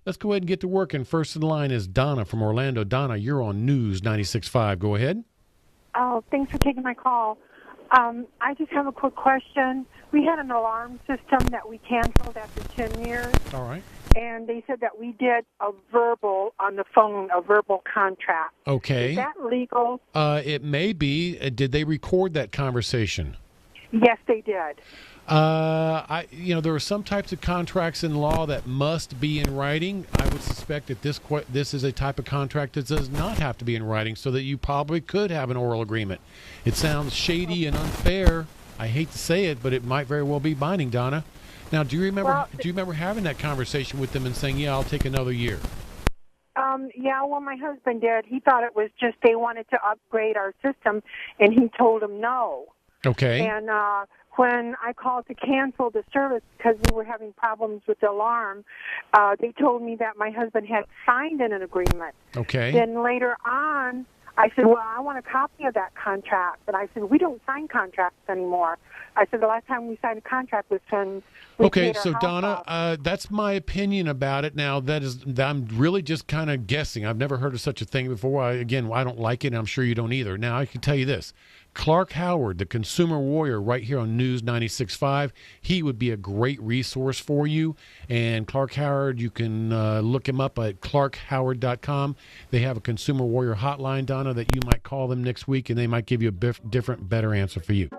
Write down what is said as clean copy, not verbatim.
Let's go ahead and get to work. And first in line is Donna from Orlando. Donna, you're on News 96.5. Go ahead. Oh, thanks for taking my call. I just have a quick question. We had an alarm system that we canceled after 10 years. All right. And they said that we did a verbal on the phone, a verbal contract. Okay. Is that legal? It may be. Did they record that conversation? Yes, they did. There are some types of contracts in law that must be in writing. I would suspect that this is a type of contract that does not have to be in writing, so that you probably could have an oral agreement. It sounds shady and unfair. I hate to say it, but it might very well be binding, Donna. Now, do you remember having that conversation with them and saying, "Yeah, I'll take another year"? Yeah, well, my husband did. He thought it was just they wanted to upgrade our system, and he told him no. Okay. And when I called to cancel the service because we were having problems with the alarm, they told me that my husband had signed an agreement. Okay. Then later on, I said, well, I want a copy of that contract. And I said, we don't sign contracts anymore. I said, the last time we signed a contract was when we paid our house Donna, that's my opinion about it. Now, I'm really just kind of guessing. I've never heard of such a thing before. I don't like it, and I'm sure you don't either. Now, I can tell you this. Clark Howard, the consumer warrior right here on News 96.5, he would be a great resource for you. And Clark Howard, you can look him up at clarkhoward.com. They have a consumer warrior hotline, Donna, that you might call them next week, and they might give you a different, better answer for you.